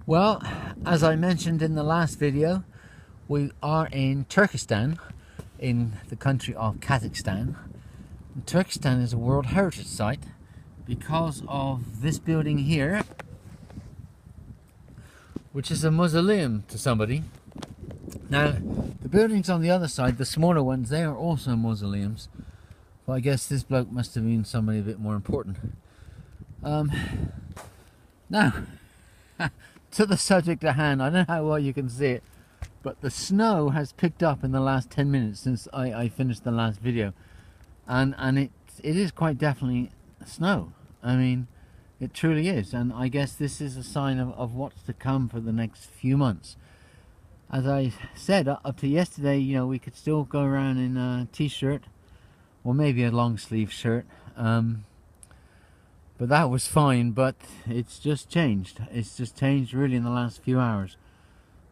Well, as I mentioned in the last video, we are in Turkistan, in the country of Kazakhstan. And Turkistan is a World Heritage Site because of this building here, which is a mausoleum to somebody. Now, the buildings on the other side, the smaller ones, they are also mausoleums. Well, I guess this bloke must have been somebody a bit more important. Now, to the subject at hand, I don't know how well you can see it, but the snow has picked up in the last 10 minutes since I finished the last video. And it is quite definitely snow. I mean, it truly is. And I guess this is a sign of what's to come for the next few months. As I said, up to yesterday, you know, we could still go around in a t-shirt or maybe a long sleeve shirt. But that was fine, but it's just changed. It's just changed really in the last few hours.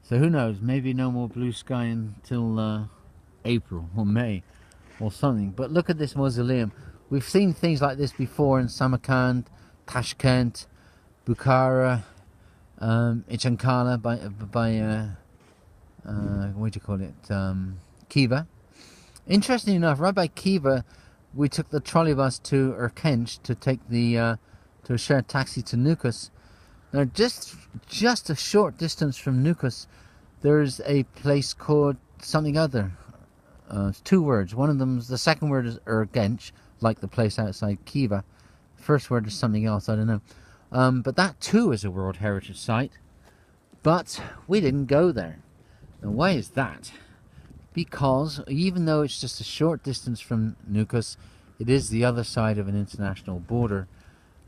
So who knows, maybe no more blue sky until April or May or something. But look at this mausoleum. We've seen things like this before in Samarkand, Tashkent, Bukhara, Ichankala by what do you call it, Khiva. Interestingly enough, right by Khiva, we took the trolley bus to Urkench to take the to a shared taxi to Nukus. Now, just a short distance from Nukus, there's a place called something other. It's two words. One of them's, the second word is Urkench, like the place outside Khiva. The first word is something else, I don't know. But that too is a World Heritage Site. But we didn't go there. Now, why is that? Because even though it's just a short distance from Nukus, it is the other side of an international border,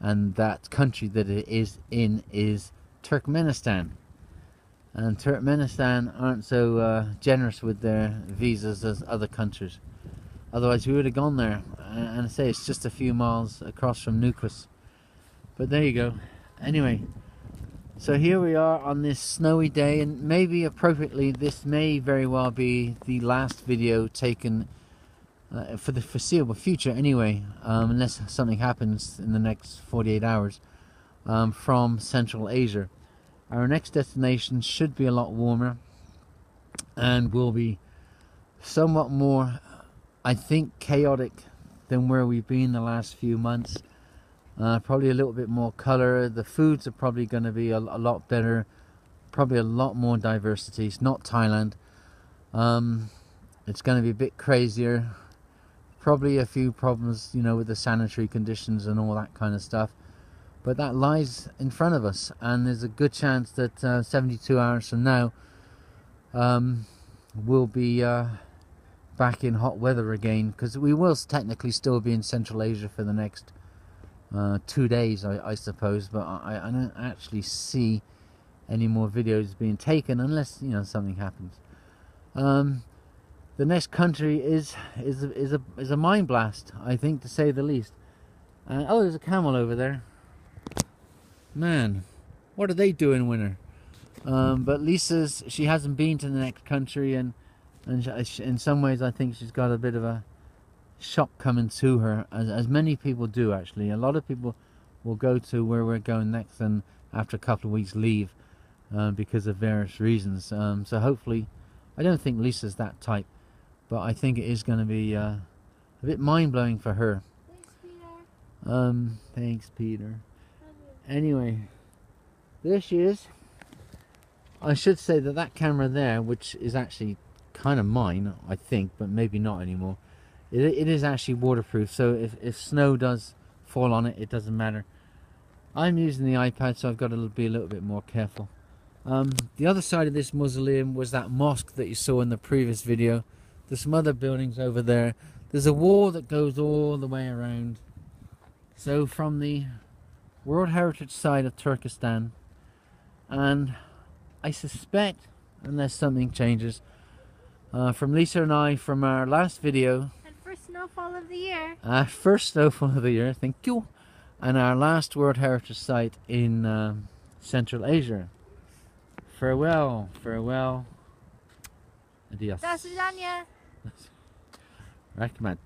and that country that it is in is Turkmenistan. And Turkmenistan aren't so generous with their visas as other countries. Otherwise we would have gone there, and I say it's just a few miles across from Nukus. But there you go. Anyway, so here we are on this snowy day, and maybe appropriately this may very well be the last video taken for the foreseeable future anyway, unless something happens in the next 48 hours, from Central Asia. Our next destination should be a lot warmer and will be somewhat more, I think, chaotic than where we've been the last few months. Probably a little bit more color. The foods are probably going to be a lot better. Probably a lot more diversity. It's not Thailand. It's going to be a bit crazier. Probably a few problems, you know, with the sanitary conditions and all that kind of stuff. But that lies in front of us, and there's a good chance that 72 hours from now we'll be back in hot weather again, because we will technically still be in Central Asia for the next 2 days, I suppose, but I don't actually see any more videos being taken unless, you know, something happens. The next country is a mind blast, I think, to say the least. Oh, there's a camel over there. Man, what do they do in winter? But Lisa's, she hasn't been to the next country, and in some ways I think she's got a bit of a shock coming to her, as many people do actually. A lot of people will go to where we're going next and after a couple of weeks leave because of various reasons. So hopefully, I don't think Lisa's that type, but I think it is going to be a bit mind-blowing for her. Thanks, Peter. Thanks, Peter. Anyway, there she is. I should say that camera there, which is actually kind of mine, I think, but maybe not anymore, it is actually waterproof, so if snow does fall on it, it doesn't matter. I'm using the iPad, so I've got to be a little bit more careful. The other side of this mausoleum was that mosque that you saw in the previous video. There's some other buildings over there. There's a wall that goes all the way around. So from the World Heritage Site of Turkestan, and I suspect, unless something changes, from Lisa and I, from our last video, First snowfall of the year. First snowfall of the year, thank you. And our last World Heritage Site in Central Asia. Farewell, farewell. Adios. До свидания. Rahmat.